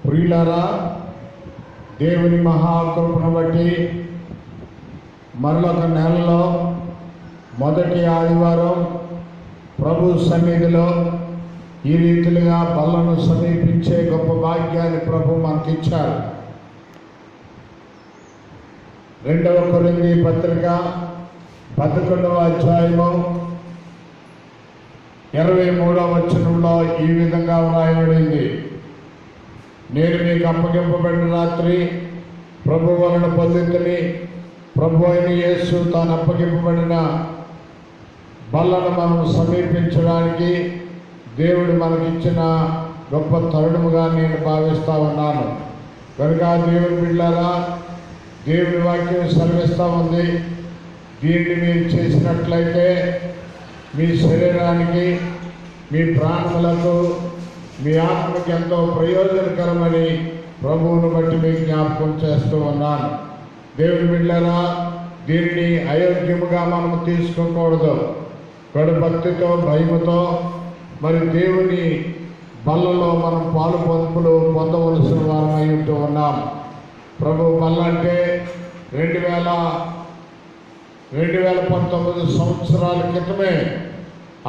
ప్రియులారా, దేవుని మహాకృపను బట్టి మరొక నెలలో మొదటి ఆదివారం ప్రభు సన్నిధిలో ఈ రీతిగా బల్లను సమీపించే గొప్ప భాగ్యాన్ని ప్రభు మనకిచ్చారు. 2వ కొరింథీ పత్రిక 11వ అధ్యాయము 23వ వచనంలో ఈ విధంగా వ్రాయబడింది: నేను మీకు అప్పగింపబడిన రాత్రి ప్రభు వలన పొందితిని. ప్రభు అయిన యేసు తాను అప్పగింపబడిన బల్లను మనం సమీపించడానికి దేవుడు మనకిచ్చిన గొప్ప తరుణముగా నేను భావిస్తూ ఉన్నాను. కనుక దేవుని బిడ్డలారా, దేవుని వాక్యం సెలవిస్తూ ఉంది, దీన్ని మీరు చేసినట్లయితే మీ శరీరానికి, మీ ప్రాణములకు, మీ ఆత్మకి ఎంతో ప్రయోజనకరమని ప్రభువును బట్టి మీకు జ్ఞాపకం చేస్తూ ఉన్నాను. దేవుని బిడ్డలారా, దీనిని అయోగ్యముగా మనము తీసుకోకూడదు. కడు భక్తితో, భయముతో మరి దేవుని బల్లలో మనం పాలు పంపులు పొందవలసిన వారమై ఉంటూ ఉన్నాం. ప్రభు బల్ల అంటే 2019 సంవత్సరాల క్రితమే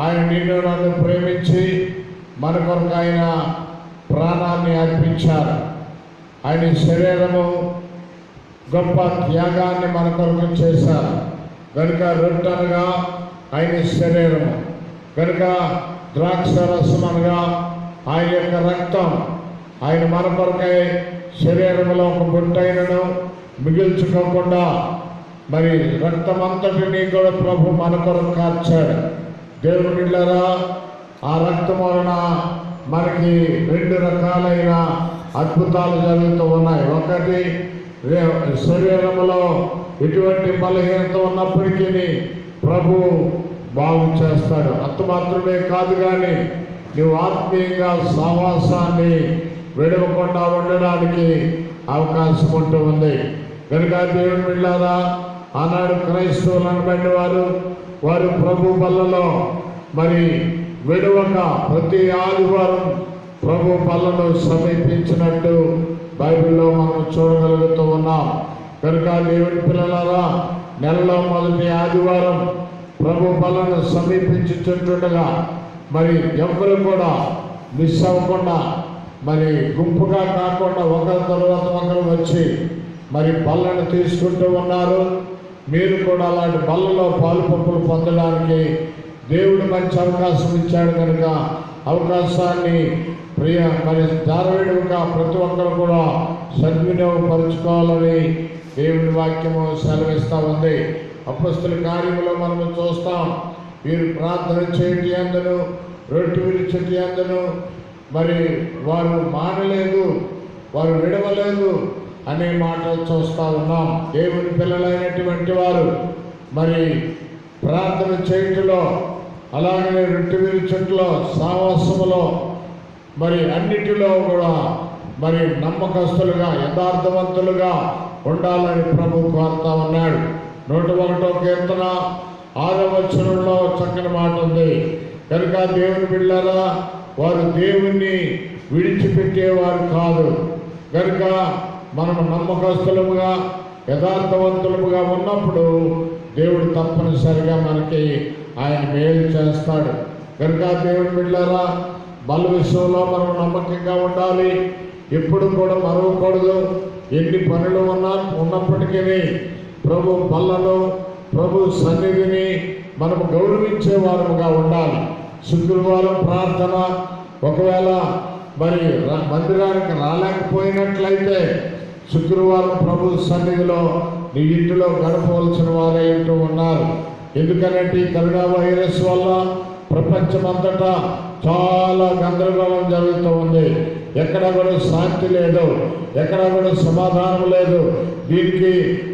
ఆయన నిన్ను నన్ను ప్రేమించి మన కొరకు ఆయన ప్రాణాన్ని అర్పించారు. ఆయన శరీరము గొప్ప త్యాగాన్ని మన కొరకు చేశారు. కనుక రొట్టెనగా ఆయన శరీరము, కనుక ద్రాక్ష రసం అనగా ఆయన యొక్క రక్తం. ఆయన మన కొరకై శరీరంలో ఒక బొట్టైనను మిగిల్చుకోకుండా మరి రక్తమంతటినీ కూడా ప్రభు మన కొరకు కార్చాడు. దేవుని బిడ్డలారా, ఆ రక్తం వలన మనకి 2 రకాలైన అద్భుతాలు జరుగుతూ ఉన్నాయి. ఒకటి, శరీరంలో ఎటువంటి బలహీనత ఉన్నప్పటికీ ప్రభు బాగు చేస్తాడు. అంత మాత్రమే కాదు, కానీ నువ్వు ఆత్మీయంగా సహవాసాన్ని విడవకుండా ఉండడానికి అవకాశం ఉంటూ ఉంది. కనుక దేవుని బిడ్డలారా, ఆనాడు క్రైస్తవులు అనబడిన వారు ప్రభు బల్లలో మరి విడవక ప్రతి ఆదివారం ప్రభు బల్లను సమీపించినట్టు బైబిల్లో మనం చూడగలుగుతూ ఉన్నాం. కనుక దేవుని పిల్లలారా, నెలలో మొదటి ఆదివారం ప్రభు బల్లను సమీపించుతుండగా మరి ఎవరు కూడా మిస్ అవ్వకుండా, మరి గుంపుగా కాకుండా ఒకరి తర్వాత ఒకరు వచ్చి మరి బల్లను తీసుకుంటూ ఉన్నారు. మీరు కూడా అలాంటి బల్లలో పాలు పంపులు పొందడానికి దేవుడు మంచి అవకాశం ఇచ్చాడు. కనుక అవకాశాన్ని మరి ధారాళంగా ప్రతి ఒక్కరు కూడా సద్వినియోగపరుచుకోవాలని దేవుని వాక్యము సెలవిస్తూ ఉంది. అపొస్తలుల కార్యములో మనము చూస్తాం, వీరు ప్రార్థన చేయటి అందును, రొట్టె విరిచెటి అందును మరి వారు మానలేదు, వారు విడవలేదు అనే మాటలు చూస్తూ ఉన్నాం. దేవుని పిల్లలైనటువంటి వారు మరి ప్రార్థన చేయటంలో, అలాగే రొట్టె విరిచెట్లో, సావాసములో మరి అన్నిటిలో కూడా మరి నమ్మకస్తులుగా, యథార్థవంతులుగా ఉండాలని ప్రభు కోరుతా ఉన్నాడు. 101వ కీర్తన 6వ వచనంలో చక్కని మాట ఉంది. కనుక దేవుని బిడ్డలారా, వారు దేవుణ్ణి విడిచిపెట్టేవారు కాదు. కనుక మనము నమ్మకస్తులుగా, యథార్థవంతులుగా ఉన్నప్పుడు దేవుడు తప్పనిసరిగా మనకి ఆయన మేలు చేస్తాడు. కనుక దేవుని బిడ్డలారా, బల విషయంలో మనం నమ్మకంగా ఉండాలి. ఎప్పుడు కూడా మరవకూడదు. ఎన్ని పనులు ఉన్నప్పటికీ ప్రభు బల్లను, ప్రభు సన్నిధిని మనము గౌరవించే వారముగా ఉండాలి. శుక్రవారం ప్రార్థన ఒకవేళ మరి మందిరానికి రాలేకపోయినట్లయితే శుక్రవారం ప్రభు సన్నిధిలో నీ ఇంటిలో గడపవలసిన వారే అంటూ ఉన్నారు. ఎందుకనంటే ఈ కరోనా వైరస్ వల్ల ప్రపంచమంతటా చాలా గందరగోళం జరుగుతూ ఉంది. ఎక్కడ కూడా శాంతి లేదు, ఎక్కడ కూడా సమాధానం లేదు. దీనికి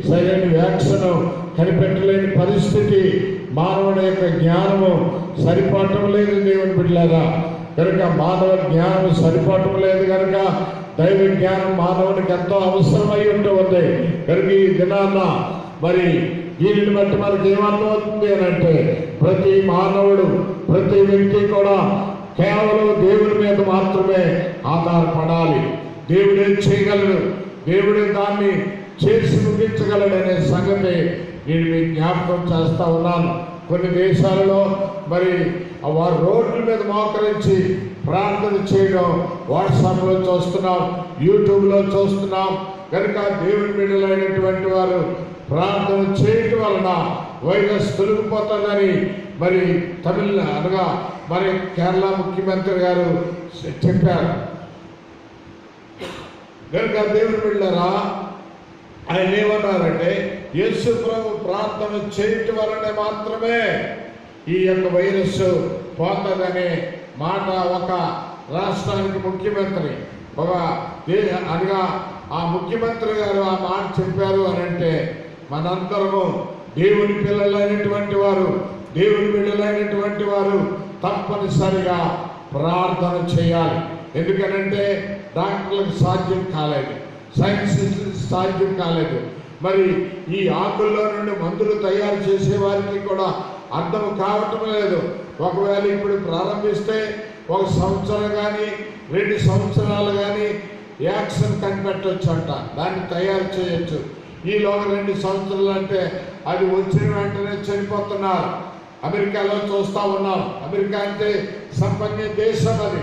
సరైన వ్యాక్సిన్ కనిపెట్టలేని పరిస్థితి. మానవుడి యొక్క జ్ఞానము సరిపడటం లేదు. దేవుని బిడ్డలారా, కనుక మానవ జ్ఞానం సరిపడటం లేదు. కనుక దైవ జ్ఞానం మానవునికి ఎంతో అవసరమై ఉంటూ ఉంది. కనుక ఈ దినాన్న మరి దీనిని బట్టి మనకి ఏమర్థమవుతుంది అని అంటే, ప్రతి మానవుడు, ప్రతి వ్యక్తి కూడా కేవలం దేవుని మీద మాత్రమే ఆధారపడాలి. దేవుడే చేయగలడు, దేవుడే దాన్ని చేసి ముగించగలడనే సంగతి నేను మీకు జ్ఞాపకం చేస్తా ఉన్నాను. కొన్ని దేశాలలో మరి వారు రోడ్ల మీద మోకరించి ప్రార్థన చేయడం వాట్సాప్లో చూస్తున్నాం, యూట్యూబ్లో చూస్తున్నాం. కనుక దేవుని బిడ్డలైనటువంటి వారు ప్రార్థన చేయటం వలన వైరస్ తొలగిపోతుందని మరి అనగా మరి కేరళ ముఖ్యమంత్రి గారు చెప్పారు. కనుక దేవుని బిడ్డలారా, ఆయన ఏమన్నారంటే యేసు ప్రభు ప్రార్థన చేయటం వలన మాత్రమే ఈ యొక్క వైరస్ పోతుందనే మాట ఒక రాష్ట్రానికి ముఖ్యమంత్రి అనగా ఆ ముఖ్యమంత్రి గారు ఆ మాట చెప్పారు అని అంటే మనందరము దేవుని పిల్లలైనటువంటి వారు, దేవుని బిడ్డలైనటువంటి వారు తప్పనిసరిగా ప్రార్థన చేయాలి. ఎందుకనంటే డాక్టర్లకు సాధ్యం కాలేదు, సైంటిస్టులకు సాధ్యం కాలేదు. మరి ఈ ఆకుల్లో నుండి మందులు తయారు చేసే వారికి కూడా అర్థం కావటం లేదు. ఒకవేళ ఇప్పుడు ప్రారంభిస్తే 1 సంవత్సరం కానీ 2 సంవత్సరాలు కానీ యాక్షన్ కనిపెట్టవచ్చు అంట, దాన్ని తయారు చేయొచ్చు. ఈలోగా 2 సంవత్సరాలు అంటే అది వచ్చిన వెంటనే చనిపోతున్నారు. అమెరికాలో చూస్తూ ఉన్నాం. అమెరికా అంటే సంపన్న దేశం అది.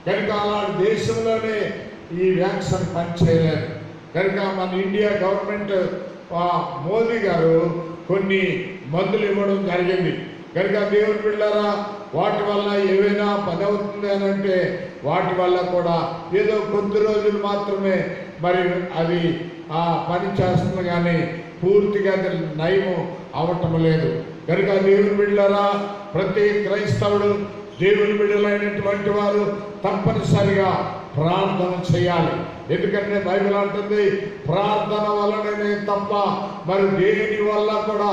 కనుక అలాంటి దేశంలోనే ఈ వ్యాక్సిన్ పనిచేయలేదు. కనుక మన ఇండియా గవర్నమెంట్ మోదీ గారు కొన్ని మందులు ఇవ్వడం జరిగింది. కనుక దేవుని బిడ్డలారా, వాటి వల్ల ఏవైనా పని అవుతుంది అని అంటే వాటి వల్ల కూడా ఏదో కొద్ది రోజులు మాత్రమే మరి అది పని చేస్తుంది, కానీ పూర్తిగా నయం అవటం లేదు. కనుక దేవుని బిడ్డలారా, ప్రతి క్రైస్తవుడు, దేవుని బిడ్డలైనటువంటి వారు తప్పనిసరిగా ప్రార్థన చేయాలి. ఎందుకంటే బైబిల్ అంటుంది ప్రార్థన వలననే తప్ప మరి దేని వల్ల కూడా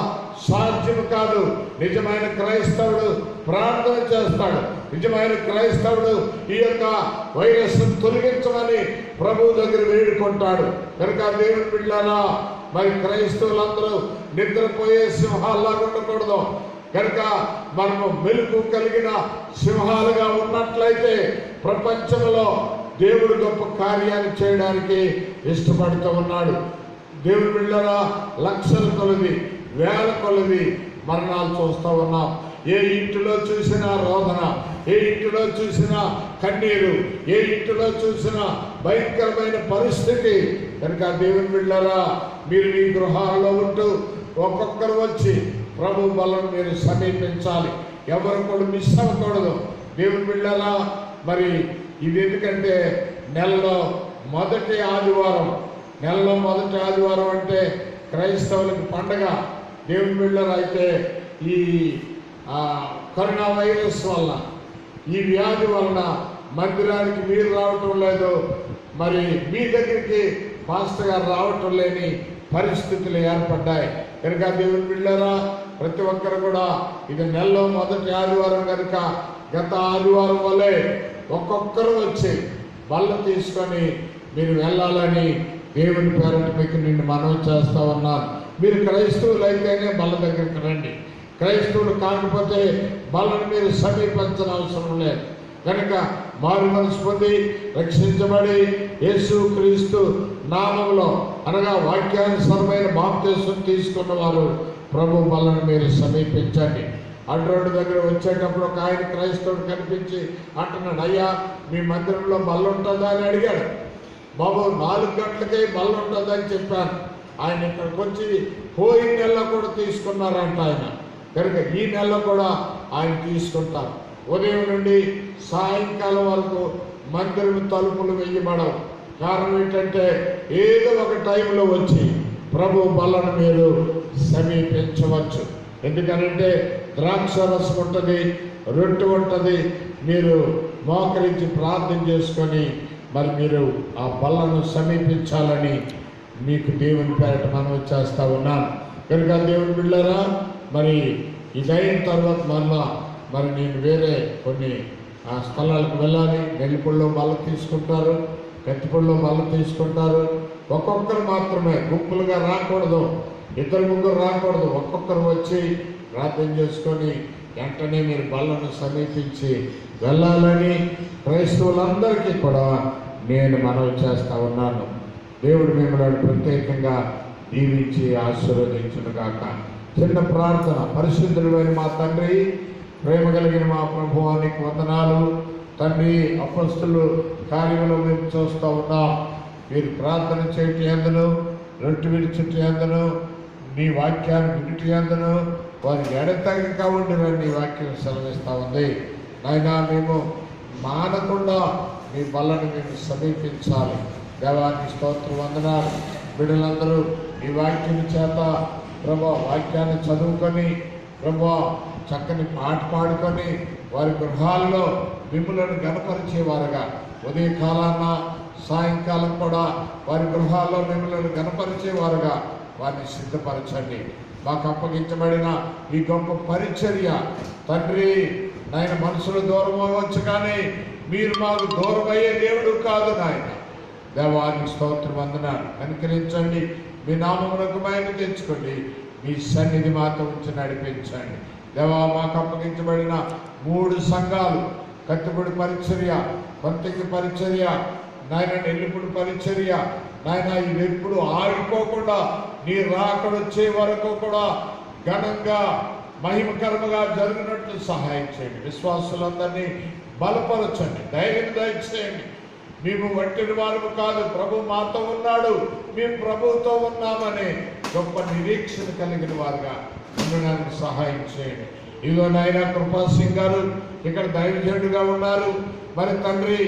సాధ్యం కాదు. నిజమైన క్రైస్తవుడు ప్రార్థన చేస్తాడు. నిజమైన క్రైస్తవుడు ఈ యొక్క వైరస్ను తొలగించమని ప్రభువు దగ్గర వేడుకుంటాడు. కనుక దేవుని బిడ్డలారా, మరి క్రైస్తవులందరూ నిద్రపోయే సింహాల్లాగా ఉండకూడదు. కనుక మనము మెలుకు కలిగిన సింహాలుగా ఉన్నట్లయితే ప్రపంచంలో దేవుడు గొప్ప కార్యాన్ని చేయడానికి ఇష్టపడుతూ ఉన్నాడు. దేవుని బిడ్డలారా, లక్షల కొలది, వేల కొలది మరణాలు చూస్తూ ఉన్నాం. ఏ ఇంటిలో చూసినా రోదన, ఏ ఇంటిలో చూసినా కన్నీరు, ఏ ఇంటిలో చూసినా భయంకరమైన పరిస్థితి. కనుక దేవుని బిడ్డలారా, మీరు మీ గృహాల్లో ఉంటూ ఒక్కొక్కరు వచ్చి ప్రభు బలను మీరు సమీపించాలి. ఎవరు కూడా మిస్ అవ్వకూడదు. దేవుని బిడ్డలారా, మరి ఇది ఎందుకంటే నెలలో మొదటి ఆదివారం అంటే క్రైస్తవులకు పండగ. దేవుని బిడ్డలారా, అయితే ఈ కరోనా వైరస్ వల్ల, ఈ వ్యాధి వలన మందిరానికి మీరు రావటం లేదు, మరి మీ దగ్గరికి పాస్టర్ గారు రావటం లేని పరిస్థితులు ఏర్పడ్డాయి. కనుక దేవుని బిడ్డలారా, ప్రతి ఒక్కరు కూడా ఇది నెలలో మొదటి ఆదివారం కనుక గత ఆదివారం వల్లే ఒక్కొక్కరు వచ్చి బల్ల తీసుకొని మీరు వెళ్ళాలని దేవుని పేరట మీకు నిన్ను మనవి చేస్తూ ఉన్నాను. మీరు క్రైస్తవులు అయితేనే బల్ల దగ్గరికి రండి. క్రైస్తవులు కాకపోతే బల్లను మీరు సమీపించిన అవసరం లేదు. కనుక మారు మనసు పొంది రక్షించబడి యేసు క్రీస్తు నామములో అనగా వాక్యానుసారమైన బాప్తిసం తీసుకున్న వారు ప్రభు బల్లను మీరు సమీపించండి. అడ్రోడ్డు దగ్గర వచ్చేటప్పుడు ఒక ఆయన క్రైస్తవుడు కనిపించి అంటున్నాడు, అయ్యా మీ మందిరంలో బల్ల ఉంటుందా అని అడిగాడు. బాబు 4 గంటలకే బల్ల ఉంటుందని చెప్పాను. ఆయన ఇక్కడికి వచ్చి పోయిన నెలలో కూడా తీసుకున్నారంట ఆయన. కనుక ఈ నెలలో కూడా ఆయన తీసుకుంటారు. ఉదయం నుండి సాయంకాలం వరకు మందిరం తలుపులు వేయబడవు. కారణం ఏంటంటే ఏదో ఒక టైంలో వచ్చి ప్రభు బలను మీరు సమీపించవచ్చు. ఎందుకనంటే ద్రాక్ష రసం ఉంటుంది, రొట్టె ఉంటుంది. మీరు మోకరించి ప్రార్థన చేసుకొని మరి మీరు ఆ బలను సమీపించాలని మీకు దేవుని పేరట మనవి చేస్తూ ఉన్నాను. కనుక దేవుని బిడ్డలారా, మరి ఇదైన తర్వాత మరి నేను వేరే కొన్ని స్థలాలకు వెళ్ళాలి. నెల్లిపూడిలో బల్ల తీసుకుంటారు, కత్తిపూడిలో బల్ల తీసుకుంటారు. ఒక్కొక్కరు మాత్రమే, గుంపులుగా రాకూడదు, 2-3 రాకూడదు. ఒక్కొక్కరు వచ్చి ప్రార్థన చేసుకొని వెంటనే మీరు బల్లను సమీపించి వెళ్ళాలని క్రైస్తవులందరికీ కూడా నేను మనవి చేస్తా ఉన్నాను. దేవుడు మిమ్మల్ని ప్రత్యేకంగా దీవించి ఆశీర్వదించునుగాక. చిన్న ప్రార్థన. పరిశుద్ధుడైన మా తండ్రి, ప్రేమ కలిగిన మా ప్రభువానికి వందనాలు. తండ్రి, అపొస్తలుల కార్యములు మేము చూస్తూ ఉన్నాం. మీరు ప్రార్థన చేయటి అందును, రొట్టె విడిచుటి అందును, నీ వాక్యాన్ని విడిటి అందును వారికి ఎడతెగక ఉండినని నీ వాక్యం సెలవిస్తూ ఉంది. నాయనా, మేము మానకుండా మీ బల్లను మేము సమీపించాలి. దేవానికి స్తోత్రం, వందనాలు. బిడ్డలందరూ ఈ వాక్యం చేత ప్రభా వాక్యాన్ని చదువుకొని ప్రభా చక్కని పాట పాడుకొని వారి గృహాల్లో మిమ్ములను గణపరిచేవారుగా, ఉదయకాలాన సాయంకాలం కూడా వారి గృహాల్లో మిమ్మల్ని గణపరిచేవారుగా వారిని సిద్ధపరచండి. మాకు అప్పగించబడిన ఈ గొప్ప పరిచర్య తండ్రి నాయన మనుషులు దూరం అవ్వచ్చు, కానీ మీరు మాకు దూరం అయ్యే దేవుడు కాదు నాయన. దేవానికి స్తోత్రం, వందనాలు. అనుకరించండి. మీ నామమునకు మహిమ తెచ్చుకోండి. మీ సన్నిధి మాతో ఉంచి నడిపించండి. దేవా, మాకు అప్పగించబడిన 3 సంఘాలు, కత్తిపూడి పరిచర్య, కొంతకి పరిచర్య, నాయన నెల్లిపూడి పరిచర్య, నాయన ఇవి ఎప్పుడు ఆగిపోకుండా నీ రాకడొచ్చే వరకు కూడా ఘనంగా మహిమకరముగా జరిగినట్లు సహాయం చేయండి. విశ్వాసులందరినీ బలపరచండి, ధైర్యం దయచేయండి. మేము వట్టిన వారు కాదు, ప్రభు మాతో ఉన్నాడు, మేము ప్రభువుతో ఉన్నామని గొప్ప నిరీక్షణ కలిగిన వారుగా ఉండడానికి సహాయం చేయండి. ఇదిగో నాయన కృపా సింగ్ గారు ఇక్కడ దైవజనుడిగా ఉన్నారు. మరి తండ్రి,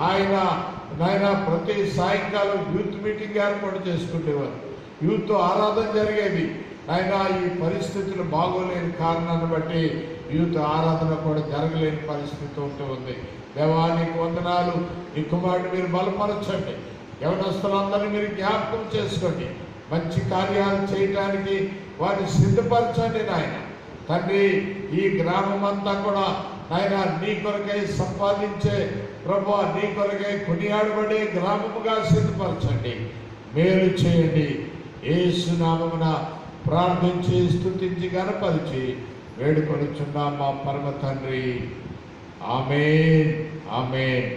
ఆయన నాయన ప్రతి సాయంకాలం యూత్ మీటింగ్ ఏర్పాటు చేసుకునేవారు. యూత్ ఆరాధన జరిగేది. ఆయన ఈ పరిస్థితులు బాగోలేని కారణాన్ని బట్టి యూత్ ఆరాధన కూడా జరగలేని పరిస్థితి ఉంటుంది. దేవానికి వందనాలు. ఈ కుమారుడు మీరు బలపరచండి. యవనస్తులందరినీ మీరు జ్ఞాపకం చేసుకోండి. మంచి కార్యాలు చేయడానికి వారిని సిద్ధపరచండి నాయన. తండ్రి, ఈ గ్రామం అంతా కూడా నాయన నీ కొరకై సంపాదించే ప్రభు, నీ కొరకై కొనియాడబడే గ్రామముగా సిద్ధపరచండి. మేలు చేయండి. యేసు నామమున ప్రార్థించి స్తుతించి గణపరిచి వేడుకొనుచున్నాం మా పరమ తండ్రి. ఆమేన్, ఆమేన్.